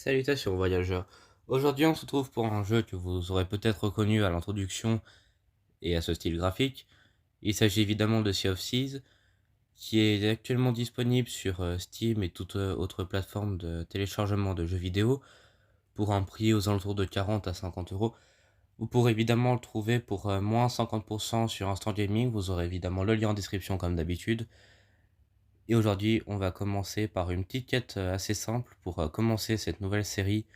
Salutations voyageurs. Aujourd'hui on se retrouve pour un jeu que vous aurez peut-être reconnu à l'introduction et à ce style graphique. Il s'agit évidemment de Sea of Thieves, qui est actuellement disponible sur Steam et toute autre plateforme de téléchargement de jeux vidéo pour un prix aux alentours de 40 à 50 euros. Vous pourrez évidemment le trouver pour moins 50% sur Instant Gaming, vous aurez évidemment le lien en description comme d'habitude. Et aujourd'hui on va commencer par une petite quête assez simple pour commencer cette nouvelle série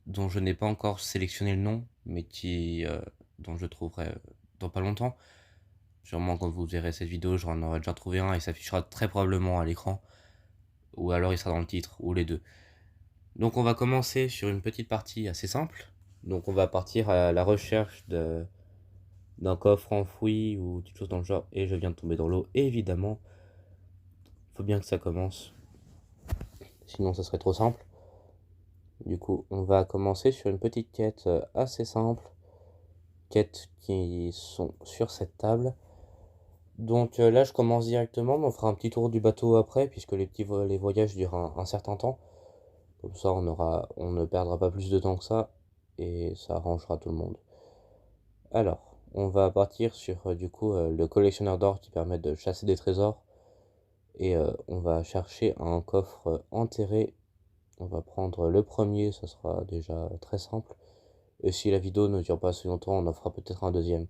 dont je n'ai pas encore sélectionné le nom, mais dont je trouverai dans pas longtemps. Sûrement quand vous verrez cette vidéo, j'en aurai déjà trouvé un et s'affichera très probablement à l'écran, ou alors il sera dans le titre, ou les deux. Donc on va commencer sur une petite partie assez simple. Donc on va partir à la recherche d'un coffre enfoui ou quelque chose dans le genre, et je viens de tomber dans l'eau, évidemment. Faut bien que ça commence, sinon ça serait trop simple. Du coup, on va commencer sur une petite quête assez simple, quêtes qui sont sur cette table. Donc là, je commence directement, mais on fera un petit tour du bateau après, puisque les voyages durent un certain temps. Comme ça, on ne perdra pas plus de temps que ça, et ça arrangera tout le monde. Alors, on va partir sur le collectionneur d'or qui permet de chasser des trésors, et on va chercher un coffre enterré. On va prendre le premier, ça sera déjà très simple. Et si la vidéo ne dure pas assez longtemps, on en fera peut-être un deuxième.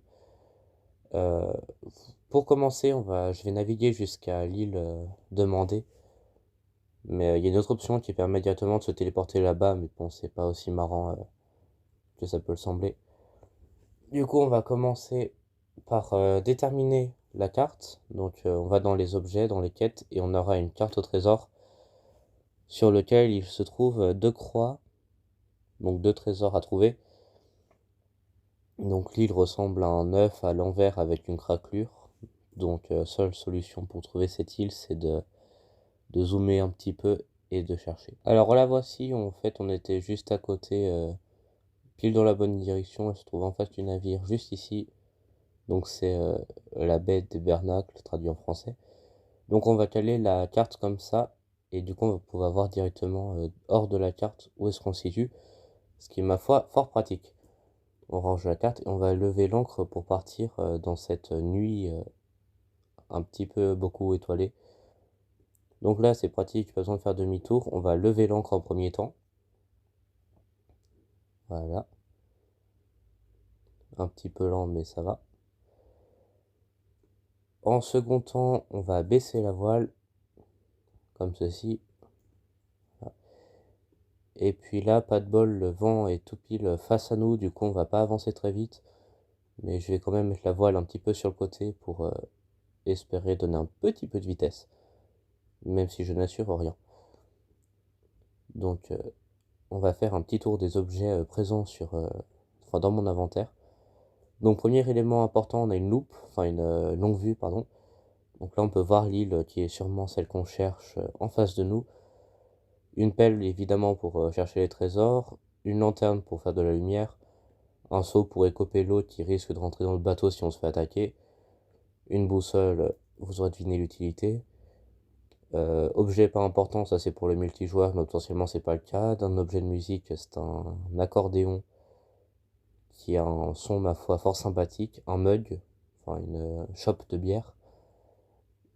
Euh, pour commencer, je vais naviguer jusqu'à l'île demandée. Mais il y a une autre option qui permet directement de se téléporter là-bas, mais bon, c'est pas aussi marrant que ça peut le sembler. Du coup, on va commencer par déterminer la carte. Donc, on va dans les objets, dans les quêtes, et on aura une carte au trésor sur lequel il se trouve deux croix, donc deux trésors à trouver. Donc, l'île ressemble à un œuf à l'envers avec une craquelure. Donc, seule solution pour trouver cette île, c'est de zoomer un petit peu et de chercher. Alors, la voici. En fait, on était juste à côté. Pile dans la bonne direction, elle se trouve en face du navire, juste ici. Donc c'est la baie des Bernacles, traduit en français. Donc on va caler la carte comme ça, et du coup on va pouvoir voir directement hors de la carte où est-ce qu'on se situe, ce qui est ma foi fort pratique. On range la carte et on va lever l'ancre pour partir dans cette nuit un petit peu beaucoup étoilée. Donc là c'est pratique, pas besoin de faire demi-tour, on va lever l'ancre en premier temps. Voilà, un petit peu lent mais ça va. En second temps, on va baisser la voile, comme ceci. Et puis là, pas de bol, le vent est tout pile face à nous, du coup on va pas avancer très vite. Mais je vais quand même mettre la voile un petit peu sur le côté pour espérer donner un petit peu de vitesse. Même si je n'assure rien. Donc on va faire un petit tour des objets présents dans mon inventaire. Donc premier élément important, on a une loupe, enfin une longue vue, pardon. Donc là on peut voir l'île qui est sûrement celle qu'on cherche en face de nous. Une pelle évidemment pour chercher les trésors, une lanterne pour faire de la lumière, un seau pour écoper l'eau qui risque de rentrer dans le bateau si on se fait attaquer, une boussole, vous aurez deviné l'utilité. Objet pas important, ça c'est pour le multijoueur, mais potentiellement c'est pas le cas. D'un objet de musique, c'est un accordéon qui a un son ma foi fort sympathique, un mug, enfin une chope de bière,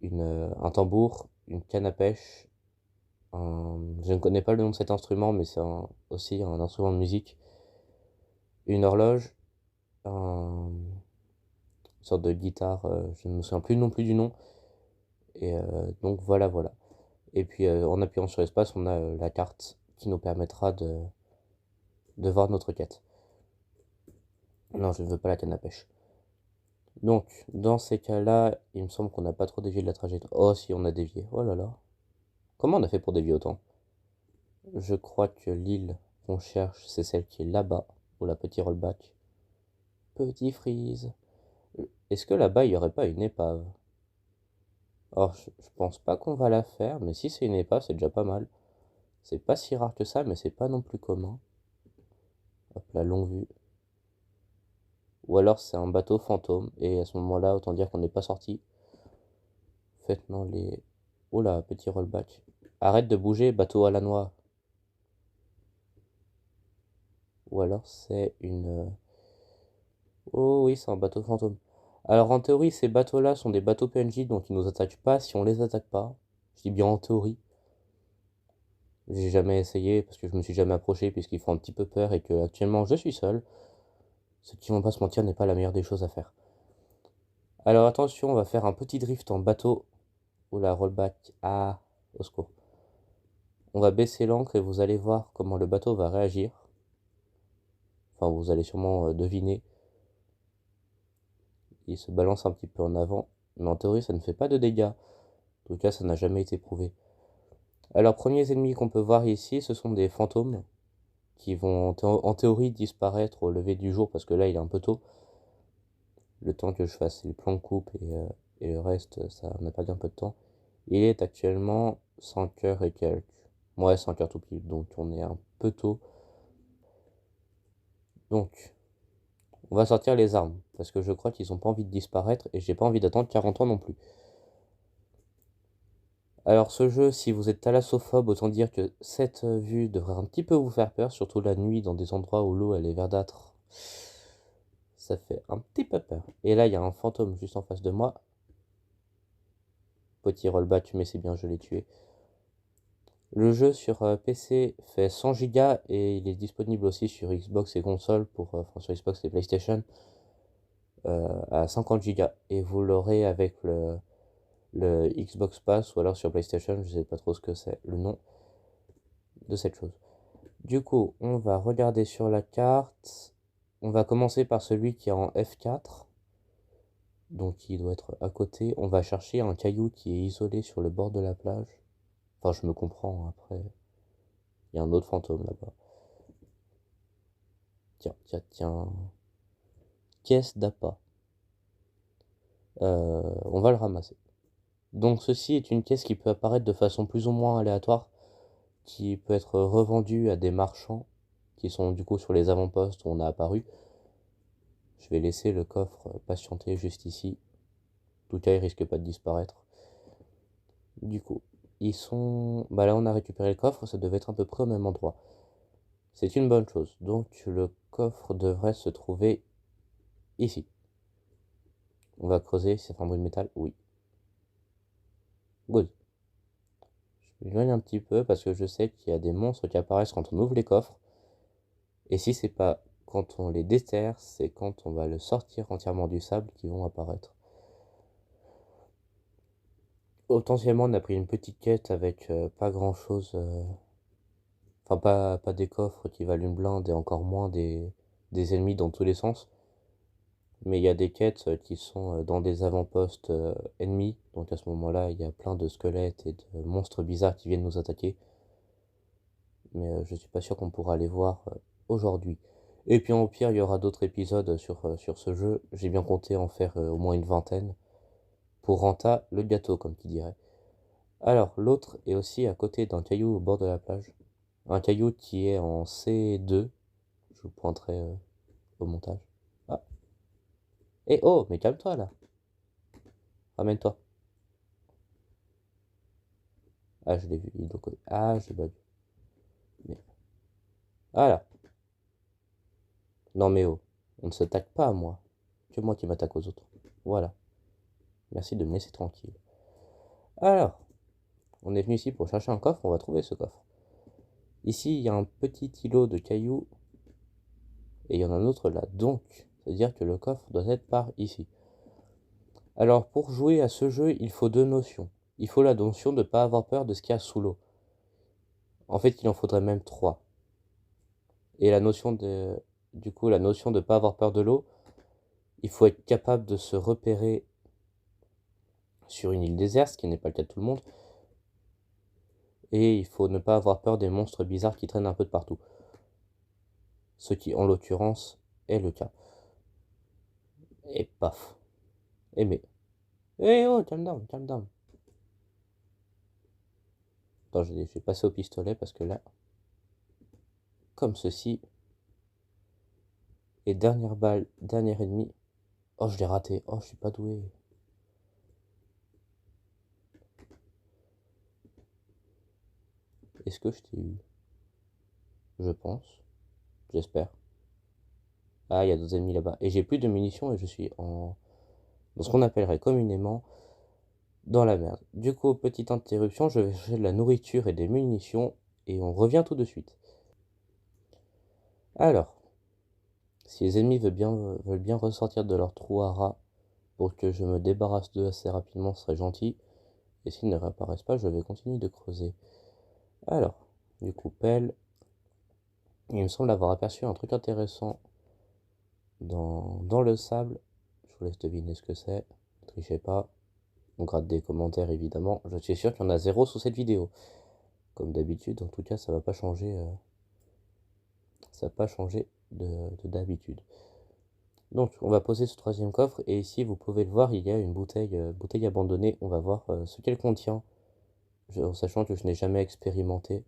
un tambour, une canne à pêche. Je ne connais pas le nom de cet instrument, mais c'est aussi un instrument de musique. Une horloge, une sorte de guitare, je ne me souviens plus non plus du nom. Et donc voilà, voilà. Et puis en appuyant sur l'espace, on a la carte qui nous permettra de voir notre quête. Non, je ne veux pas la canne à pêche. Donc, dans ces cas-là, il me semble qu'on n'a pas trop dévié de la trajectoire. Oh, si, on a dévié. Oh là là. Comment on a fait pour dévier autant? Je crois que l'île qu'on cherche, c'est celle qui est là-bas, pour la petite rollback. Petit freeze. Est-ce que là-bas, il n'y aurait pas une épave? Alors, je pense pas qu'on va la faire, mais si c'est une épave, c'est déjà pas mal. C'est pas si rare que ça, mais c'est pas non plus commun. Hop, la longue vue. Ou alors c'est un bateau fantôme, et à ce moment-là, autant dire qu'on n'est pas sorti. Faites non les... Oh là, petit rollback. Arrête de bouger, bateau à la noix. Ou alors c'est une... Oh oui, c'est un bateau fantôme. Alors en théorie, ces bateaux-là sont des bateaux PNJ, donc ils nous attaquent pas si on les attaque pas. Je dis bien en théorie. J'ai jamais essayé parce que je me suis jamais approché puisqu'ils font un petit peu peur et que actuellement je suis seul. Ce qui, on va pas se mentir, n'est pas la meilleure des choses à faire. Alors attention, on va faire un petit drift en bateau. Oula, rollback. Ah, au secours. On va baisser l'ancre et vous allez voir comment le bateau va réagir. Enfin, vous allez sûrement deviner. Il se balance un petit peu en avant. Mais en théorie, ça ne fait pas de dégâts. En tout cas, ça n'a jamais été prouvé. Alors, premiers ennemis qu'on peut voir ici, ce sont des fantômes qui vont en théorie disparaître au lever du jour parce que là, il est un peu tôt. Le temps que je fasse les plans de coupe et le reste, ça m'a pas un peu de temps. Il est actuellement 5 heures et quelques. Ouais, 5 heures tout pile, donc on est un peu tôt. Donc, on va sortir les armes, parce que je crois qu'ils ont pas envie de disparaître, et j'ai pas envie d'attendre 40 ans non plus. Alors ce jeu, si vous êtes thalassophobe, autant dire que cette vue devrait un petit peu vous faire peur, surtout la nuit dans des endroits où l'eau elle est verdâtre. Ça fait un petit peu peur. Et là, il y a un fantôme juste en face de moi. Petit rollback, mais c'est bien, je l'ai tué. Le jeu sur PC fait 100 Go et il est disponible aussi sur Xbox et console, enfin sur Xbox et PlayStation, à 50 Go. Et vous l'aurez avec le Xbox Pass ou alors sur PlayStation, je sais pas trop ce que c'est, le nom de cette chose. Du coup, on va regarder sur la carte. On va commencer par celui qui est en F4. Donc il doit être à côté. On va chercher un caillou qui est isolé sur le bord de la plage. Enfin, je me comprends, hein, après. Il y a un autre fantôme là-bas. Tiens, tiens, tiens. Caisse d'appât. On va le ramasser. Donc ceci est une caisse qui peut apparaître de façon plus ou moins aléatoire, qui peut être revendue à des marchands qui sont du coup sur les avant-postes où on a apparu. Je vais laisser le coffre patienter juste ici. En tout cas, il risque pas de disparaître. Du coup, ils sont... Bah là, on a récupéré le coffre, ça devait être à peu près au même endroit. C'est une bonne chose. Donc, le coffre devrait se trouver ici. On va creuser si ça fait un bruit de métal. Oui. Good. Je m'éloigne un petit peu parce que je sais qu'il y a des monstres qui apparaissent quand on ouvre les coffres. Et si c'est pas quand on les déterre, c'est quand on va le sortir entièrement du sable qu'ils vont apparaître. Potentiellement, on a pris une petite quête avec pas grand chose. Enfin, pas des coffres qui valent une blinde et encore moins des ennemis dans tous les sens. Mais il y a des quêtes qui sont dans des avant-postes ennemis. Donc à ce moment-là, il y a plein de squelettes et de monstres bizarres qui viennent nous attaquer. Mais je suis pas sûr qu'on pourra les voir aujourd'hui. Et puis au pire, il y aura d'autres épisodes sur ce jeu. J'ai bien compté en faire au moins une vingtaine. Pour Renta, le gâteau, comme qui dirait. Alors, l'autre est aussi à côté d'un caillou au bord de la plage. Un caillou qui est en C2. Je vous pointerai au montage. Ah. Et oh, mais calme-toi là. Ramène-toi. Ah, je l'ai vu. Il est de côté. Ah, j'ai bug. Mais... Voilà. Non mais oh. On ne s'attaque pas à moi. Que moi qui m'attaque aux autres. Voilà. Merci de me laisser tranquille. Alors, on est venu ici pour chercher un coffre. On va trouver ce coffre. Ici, il y a un petit îlot de cailloux. Et il y en a un autre là. Donc, c'est-à-dire que le coffre doit être par ici. Alors, pour jouer à ce jeu, il faut deux notions. Il faut la notion de ne pas avoir peur de ce qu'il y a sous l'eau. En fait, il en faudrait même trois. Et la notion de... Du coup, la notion de ne pas avoir peur de l'eau, il faut être capable de se repérer sur une île déserte, ce qui n'est pas le cas de tout le monde. Et il faut ne pas avoir peur des monstres bizarres qui traînent un peu de partout. Ce qui, en l'occurrence, est le cas. Et paf. Et mais... Eh oh, calm down, calm down. Attends, je vais passer au pistolet parce que là... Comme ceci. Et dernière balle, dernier ennemi. Oh, je l'ai raté. Oh, je suis pas doué. Est-ce que je t'ai eu? Je pense. j'espère. Ah, il y a d'autres ennemis là-bas. Et j'ai plus de munitions et je suis dans ce qu'on appellerait communément dans la merde. Du coup, petite interruption, je vais chercher de la nourriture et des munitions et on revient tout de suite. Alors, si les ennemis veulent bien ressortir de leur trou à rats pour que je me débarrasse d'eux assez rapidement, ce serait gentil. Et s'ils ne réapparaissent pas, je vais continuer de creuser. Alors, du coup, pelle. Il me semble avoir aperçu un truc intéressant dans le sable. Je vous laisse deviner ce que c'est. Ne trichez pas. On gratte des commentaires évidemment. Je suis sûr qu'il y en a zéro sous cette vidéo. Comme d'habitude, en tout cas, ça va pas changer. Ça va pas changer de d'habitude. Donc, on va poser ce troisième coffre. Et ici, vous pouvez le voir, il y a une bouteille abandonnée. On va voir ce qu'elle contient. En sachant que je n'ai jamais expérimenté.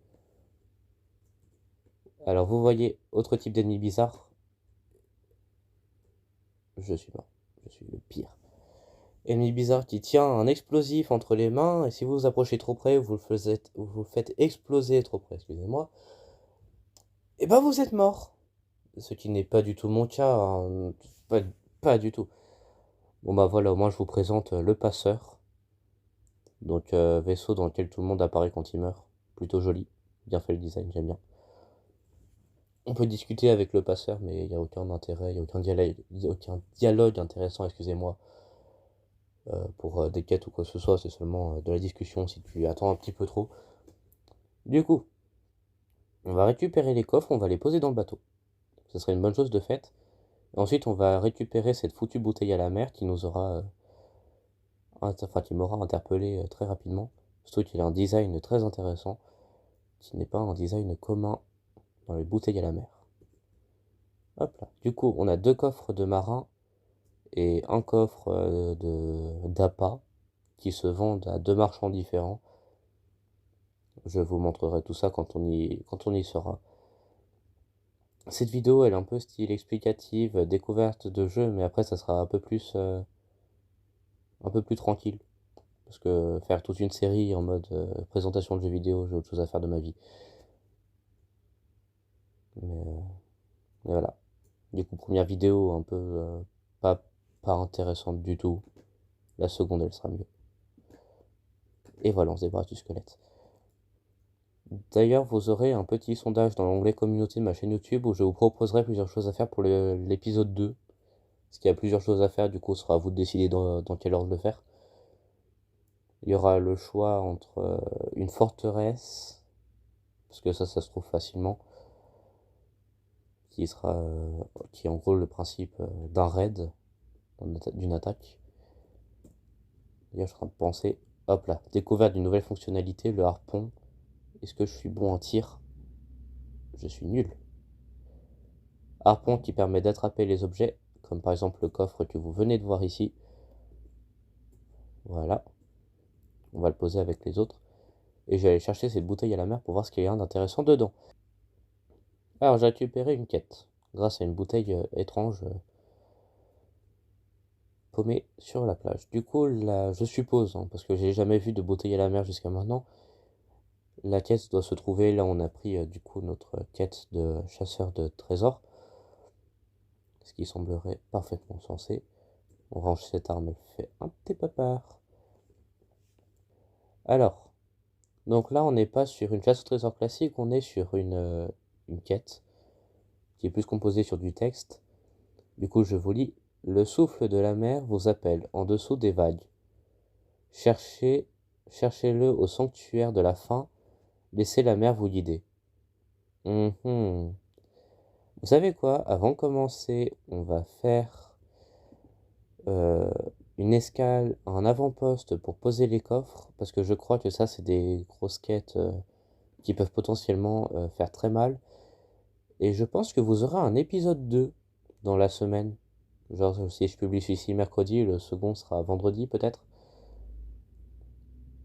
Alors, vous voyez, autre type d'ennemi bizarre. Je suis mort. Je suis le pire. Ennemi bizarre qui tient un explosif entre les mains, et si vous vous approchez trop près, vous le faites exploser trop près, excusez-moi, et ben vous êtes mort. Ce qui n'est pas du tout mon cas, hein. Pas du tout. Bon bah voilà, au moins je vous présente le passeur. Donc vaisseau dans lequel tout le monde apparaît quand il meurt. Plutôt joli, bien fait le design, j'aime bien. On peut discuter avec le passeur, mais il n'y a aucun intérêt, il n'y a aucun dialogue intéressant, excusez-moi. Pour des quêtes ou quoi que ce soit, c'est seulement de la discussion si tu attends un petit peu trop. Du coup, on va récupérer les coffres, on va les poser dans le bateau. Ce serait une bonne chose de faite. Ensuite, on va récupérer cette foutue bouteille à la mer qui nous aura, qui m'aura interpellé très rapidement. Surtout qu'il a un design très intéressant, qui n'est pas un design commun dans les bouteilles à la mer. Hop là. Du coup, on a deux coffres de marin et un coffre d'appât qui se vendent à deux marchands différents. Je vous montrerai tout ça quand on y sera. Cette vidéo, elle est un peu style explicative, découverte de jeu, mais après ça sera un peu plus tranquille. Parce que faire toute une série en mode présentation de jeux vidéo, j'ai autre chose à faire de ma vie. Mais voilà. Du coup, première vidéo un peu pas intéressante du tout. La seconde, elle sera mieux. Et voilà, on se débarrasse du squelette. D'ailleurs, vous aurez un petit sondage dans l'onglet communauté de ma chaîne YouTube où je vous proposerai plusieurs choses à faire pour l'épisode 2. Parce qu'il y a plusieurs choses à faire, du coup, ce sera à vous de décider dans quel ordre le faire. Il y aura le choix entre une forteresse, parce que ça se trouve facilement, qui est en gros le principe d'un raid, d'une attaque. D'ailleurs, je suis en train de penser, hop là, découverte d'une nouvelle fonctionnalité, le harpon. Est-ce que je suis bon en tir? Je suis nul. Harpon qui permet d'attraper les objets, comme par exemple le coffre que vous venez de voir ici. Voilà. On va le poser avec les autres. Et je vais aller chercher cette bouteille à la mer pour voir ce qu'il y a d'intéressant dedans. Alors, j'ai récupéré une quête, grâce à une bouteille étrange paumée sur la plage. Du coup, là, je suppose, hein, parce que j'ai jamais vu de bouteille à la mer jusqu'à maintenant, la quête doit se trouver là où on a pris du coup notre quête de chasseur de trésors. Ce qui semblerait parfaitement sensé. On range cette arme, elle fait un petit peu peur. Alors, donc là, on n'est pas sur une chasse au trésor classique, on est sur une quête qui est plus composée sur du texte. Du coup, je vous lis. Le souffle de la mer vous appelle en dessous des vagues. Cherchez-le au sanctuaire de la faim. Laissez la mer vous guider. Vous savez quoi? Avant de commencer, on va faire euh, une escale, un avant-poste pour poser les coffres, parce que je crois que ça, c'est des grosses quêtes qui peuvent potentiellement faire très mal. Et je pense que vous aurez un épisode 2 dans la semaine. Genre, si je publie celui-ci mercredi, le second sera vendredi peut-être.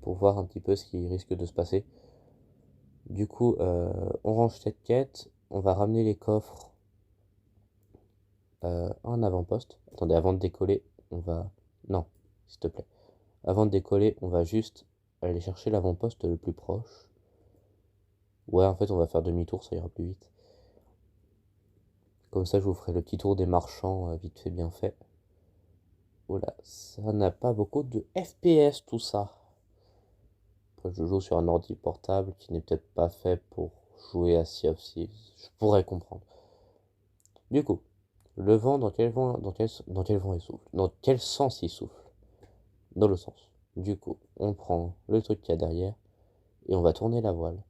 Pour voir un petit peu ce qui risque de se passer. Du coup, on range cette quête. On va ramener les coffres en avant-poste. Attendez, avant de décoller, on va... Non, s'il te plaît. Avant de décoller, on va juste aller chercher l'avant-poste le plus proche. Ouais, en fait, on va faire demi-tour, ça ira plus vite. Comme ça, je vous ferai le petit tour des marchands, vite fait, bien fait. Voilà, ça n'a pas beaucoup de FPS, tout ça. Après, je joue sur un ordi portable qui n'est peut-être pas fait pour jouer à Sea of Thieves. Je pourrais comprendre. Du coup, le vent, dans quel vent il souffle? Dans quel sens il souffle? Dans le sens. Du coup, on prend le truc qu'il y a derrière et on va tourner la voile.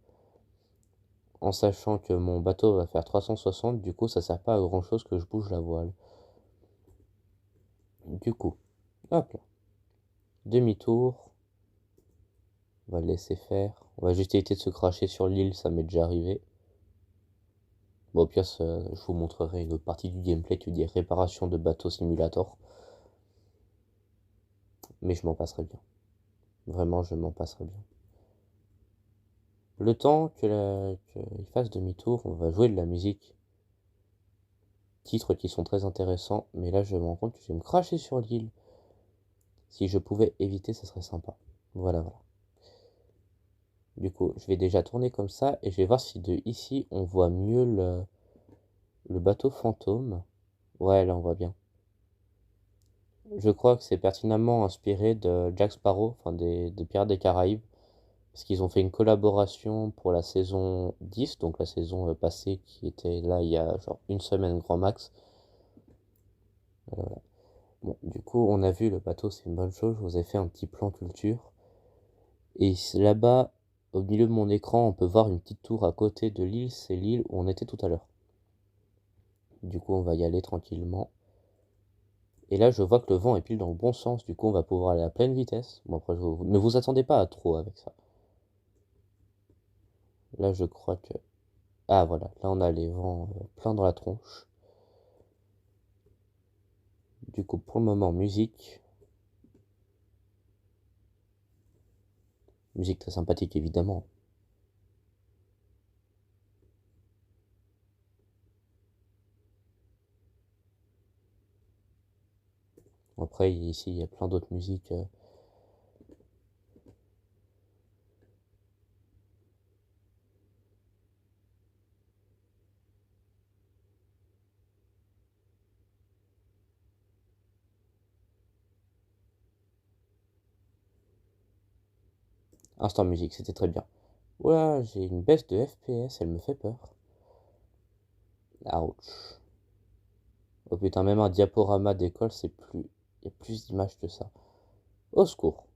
En sachant que mon bateau va faire 360, du coup, ça sert pas à grand chose que je bouge la voile. Du coup, hop là. Demi-tour. On va le laisser faire. On va juste éviter de se cracher sur l'île, ça m'est déjà arrivé. Bon, au pire, je vous montrerai une autre partie du gameplay qui dit réparation de bateau simulator. Mais je m'en passerai bien. Vraiment, je m'en passerai bien. Le temps qu'il fasse demi-tour, on va jouer de la musique. Titres qui sont très intéressants, mais là je me rends compte que je vais me cracher sur l'île. Si je pouvais éviter, ça serait sympa. Voilà, voilà. Du coup, je vais déjà tourner comme ça et je vais voir si de ici on voit mieux le bateau fantôme. Ouais, là on voit bien. Je crois que c'est pertinemment inspiré de Jack Sparrow, enfin des Pirates des Caraïbes, parce qu'ils ont fait une collaboration pour la saison 10, donc la saison passée qui était là il y a genre une semaine grand max. Voilà. Bon, du coup, on a vu le bateau, c'est une bonne chose. Je vous ai fait un petit plan culture. Et là-bas, au milieu de mon écran, on peut voir une petite tour à côté de l'île. C'est l'île où on était tout à l'heure. Du coup, on va y aller tranquillement. Et là, je vois que le vent est pile dans le bon sens. Du coup, on va pouvoir aller à pleine vitesse. Bon, après, ne vous attendez pas à trop avec ça. Là, je crois que... Ah, voilà. Là, on a les vents plein dans la tronche. Du coup, pour le moment, musique. Musique très sympathique, évidemment. Après, ici, il y a plein d'autres musiques. Instant musique, c'était très bien. Ouah, j'ai une baisse de FPS, elle me fait peur. Ouch. Oh putain, même un diaporama d'école, c'est plus... Il y a plus d'images que ça. Au secours.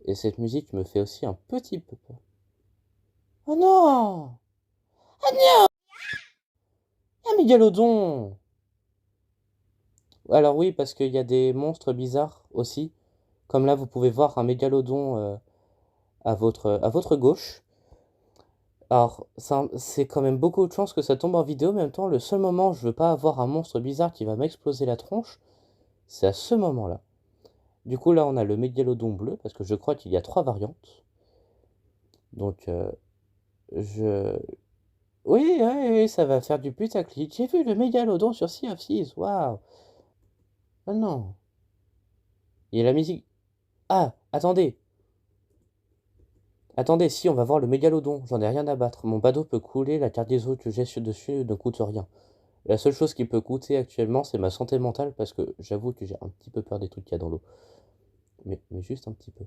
Et cette musique me fait aussi un petit peu peur. Oh non! Ah non! Un mégalodon! Alors oui, parce qu'il y a des monstres bizarres aussi. Comme là, vous pouvez voir un mégalodon à votre gauche. Alors, c'est quand même beaucoup de chance que ça tombe en vidéo, mais en même temps, le seul moment où je veux pas avoir un monstre bizarre qui va m'exploser la tronche, c'est à ce moment-là. Du coup, là, on a le mégalodon bleu, parce que je crois qu'il y a 3 variantes. Donc, je... Oui, oui, oui, ça va faire du putaclic. J'ai vu le mégalodon sur Sea of Thieves, waouh! Ah non. Il y a la musique... Ah, attendez! Attendez, si, on va voir le mégalodon. J'en ai rien à battre. Mon bateau peut couler, la cargaison que j'ai dessus ne coûte rien. La seule chose qui peut coûter actuellement, c'est ma santé mentale, parce que j'avoue que j'ai un petit peu peur des trucs qu'il y a dans l'eau. Mais juste un petit peu.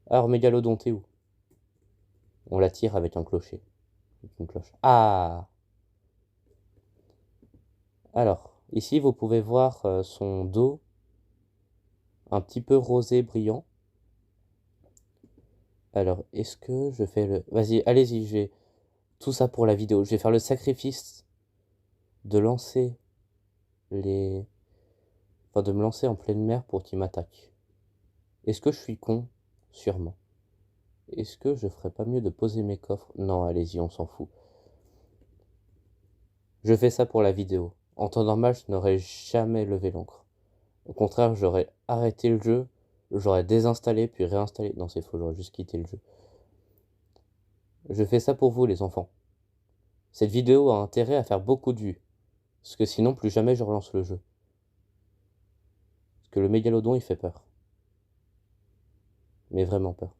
Alors, mégalodon, t'es où? On l'attire avec un clocher. Avec une cloche. Ah! Alors, ici, vous pouvez voir son dos un petit peu rosé brillant. Alors, est-ce que je fais le... Vas-y, allez-y, j'ai tout ça pour la vidéo. Je vais faire le sacrifice de lancer les... Enfin, de me lancer en pleine mer pour qu'il m'attaque. Est-ce que je suis con? Sûrement. Est-ce que je ferais pas mieux de poser mes coffres? Non, allez-y, on s'en fout. Je fais ça pour la vidéo. En temps normal, je n'aurais jamais levé l'ancre. Au contraire, j'aurais arrêté le jeu, j'aurais désinstallé puis réinstallé. Non, c'est faux, j'aurais juste quitté le jeu. Je fais ça pour vous, les enfants. Cette vidéo a intérêt à faire beaucoup de vues, parce que sinon, plus jamais je relance le jeu. Parce que le mégalodon, il fait peur. Mais vraiment peur.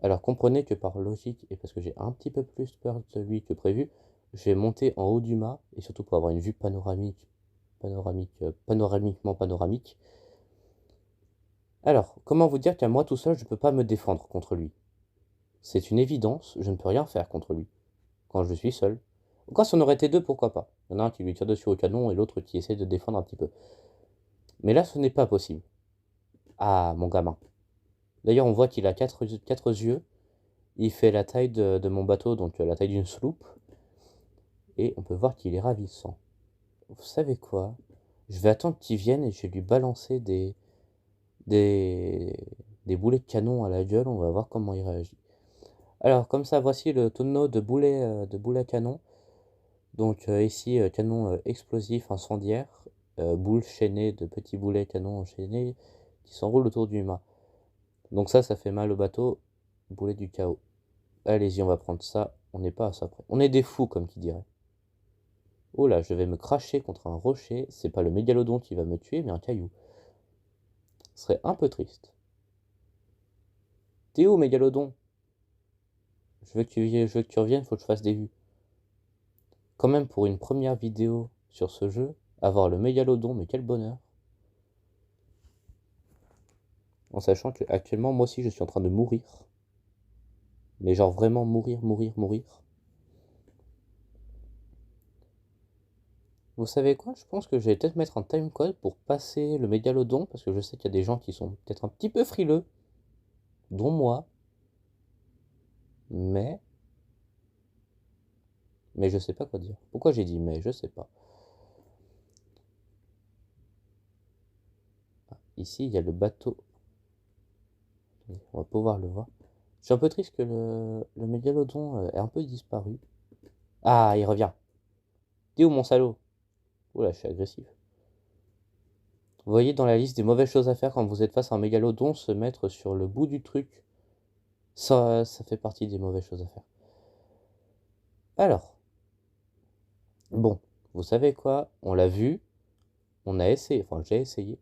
Alors comprenez que par logique, et parce que j'ai un petit peu plus peur de lui que prévu, je vais monter en haut du mât, et surtout pour avoir une vue panoramiquement panoramique. Alors, comment vous dire qu'à moi tout seul, je ne peux pas me défendre contre lui? C'est une évidence, je ne peux rien faire contre lui, quand je suis seul. Encore si on aurait été deux, pourquoi pas? Il y en a un qui lui tire dessus au canon et l'autre qui essaie de défendre un petit peu. Mais là, ce n'est pas possible. Ah, mon gamin. D'ailleurs, on voit qu'il a quatre yeux. Il fait la taille de mon bateau, donc la taille d'une sloop. Et on peut voir qu'il est ravissant. Vous savez quoi? Je vais attendre qu'il vienne et je vais lui balancer des, des boulets de canon à la gueule. On va voir comment il réagit. Alors, comme ça, voici le tonneau de boulets à canon. Donc ici, canon explosif incendiaire. Boules chaînées de petits boulets canon enchaînés qui s'enroulent autour du mât. Donc ça fait mal au bateau. Boulet du chaos. Allez-y, on va prendre ça. On n'est pas à ça près. On est des fous, comme qui dirait. Oh là, je vais me cracher contre un rocher. C'est pas le mégalodon qui va me tuer, mais un caillou. Ce serait un peu triste. T'es où, mégalodon? Je veux que tu reviennes, faut que je fasse des vues. Quand même, pour une première vidéo sur ce jeu, avoir le mégalodon, mais quel bonheur. En sachant que actuellement, moi aussi, je suis en train de mourir. Mais genre vraiment mourir, mourir, mourir. Vous savez quoi? Je pense que je vais peut-être mettre un timecode pour passer le mégalodon, parce que je sais qu'il y a des gens qui sont peut-être un petit peu frileux, dont moi. Mais je sais pas quoi dire. Pourquoi j'ai dit mais? Je sais pas. Ah, ici, il y a le bateau. On va pouvoir le voir. Je suis un peu triste que le mégalodon ait un peu disparu. Ah, il revient. T'es où, mon salaud? Oula, je suis agressif. Vous voyez dans la liste des mauvaises choses à faire quand vous êtes face à un mégalodon, se mettre sur le bout du truc. Ça fait partie des mauvaises choses à faire. Alors, bon, vous savez quoi? On l'a vu, on a essayé, enfin j'ai essayé,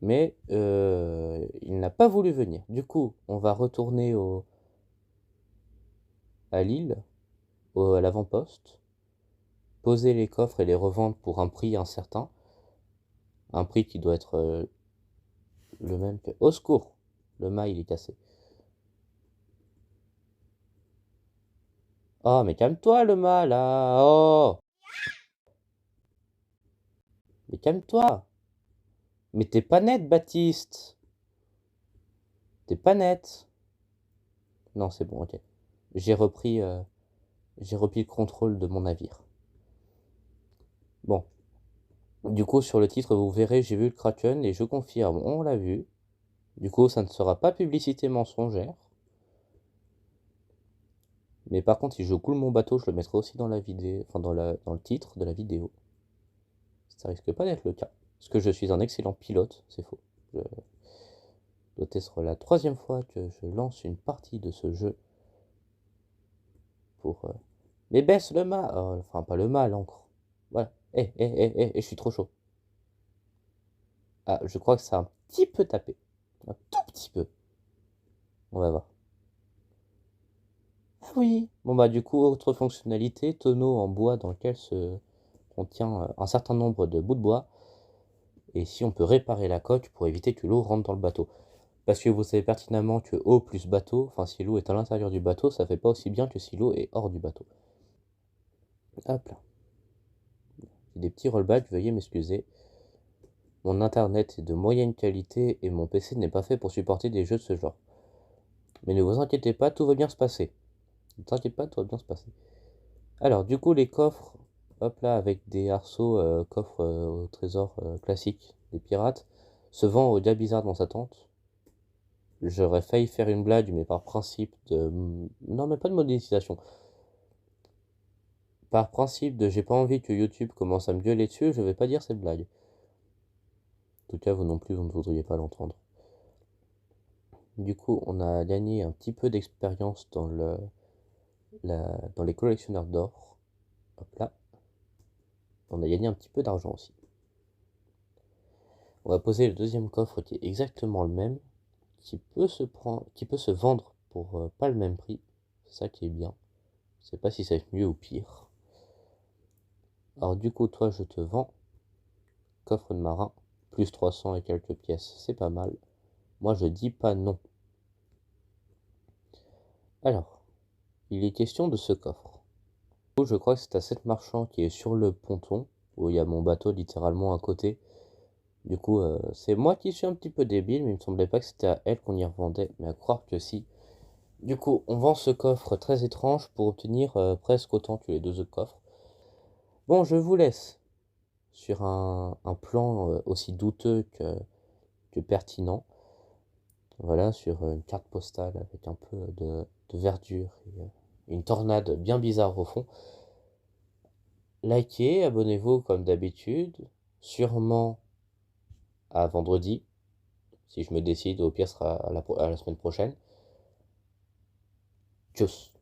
mais il n'a pas voulu venir. Du coup, on va retourner à l'île, à l'avant-poste, poser les coffres et les revendre pour un prix incertain. Un prix qui doit être le même que... Au secours! Le mât, il est cassé. Oh, mais calme-toi, le mât, là! Oh! Mais calme-toi! Mais t'es pas net, Baptiste! T'es pas net! Non, c'est bon, ok. J'ai repris, euh, j'ai repris le contrôle de mon navire. Bon. Du coup, sur le titre, vous verrez, j'ai vu le Kraken et je confirme, on l'a vu. Du coup, ça ne sera pas publicité mensongère. Mais par contre, si je coule mon bateau, je le mettrai aussi dans la vidéo, enfin dans le titre de la vidéo. Ça risque pas d'être le cas. Parce que je suis un excellent pilote, c'est faux. Ce sera la troisième fois que je lance une partie de ce jeu pour... Mais baisse le mât! Enfin, pas le mât, l'encre. Voilà. Je suis trop chaud. Ah, je crois que ça a un petit peu tapé. Un tout petit peu. On va voir. Ah oui! Bon bah du coup, autre fonctionnalité, tonneau en bois dans lequel se contient un certain nombre de bouts de bois. Et si on peut réparer la coque pour éviter que l'eau rentre dans le bateau. Parce que vous savez pertinemment que eau plus bateau, enfin si l'eau est à l'intérieur du bateau, ça fait pas aussi bien que si l'eau est hors du bateau. Hop là. J'ai des petits rollbacks, veuillez m'excuser. Mon internet est de moyenne qualité et mon PC n'est pas fait pour supporter des jeux de ce genre. Mais ne vous inquiétez pas, tout va bien se passer. Ne t'inquiète pas, tout va bien se passer. Alors, du coup, les coffres, hop là, avec des arceaux, coffres au trésor classiques des pirates, se vend au Diable Bizarre dans sa tente. J'aurais failli faire une blague, mais par principe de... Non, mais pas de monétisation. Par principe de j'ai pas envie que YouTube commence à me gueuler dessus, je vais pas dire cette blague. En tout cas, vous non plus, vous ne voudriez pas l'entendre. Du coup, on a gagné un petit peu d'expérience dans les collectionneurs d'or. Hop là. On a gagné un petit peu d'argent aussi. On va poser le deuxième coffre qui est exactement le même, qui peut se vendre pour pas le même prix. C'est ça qui est bien. Je sais pas si ça va être mieux ou pire. Alors du coup, toi, je te vends coffre de marin, plus 300 et quelques pièces. C'est pas mal. Moi, je dis pas non. Alors, il est question de ce coffre. Je crois que c'est à cette marchand qui est sur le ponton, où il y a mon bateau littéralement à côté. Du coup, c'est moi qui suis un petit peu débile, mais il me semblait pas que c'était à elle qu'on y revendait, mais à croire que si. Du coup, on vend ce coffre très étrange pour obtenir presque autant que les deux autres coffres. Bon, je vous laisse sur un plan aussi douteux que pertinent. Voilà, sur une carte postale avec un peu de verdure et une tornade bien bizarre au fond. Likez, abonnez-vous comme d'habitude. Sûrement à vendredi, si je me décide, au pire ce sera à la semaine prochaine. Tchuss.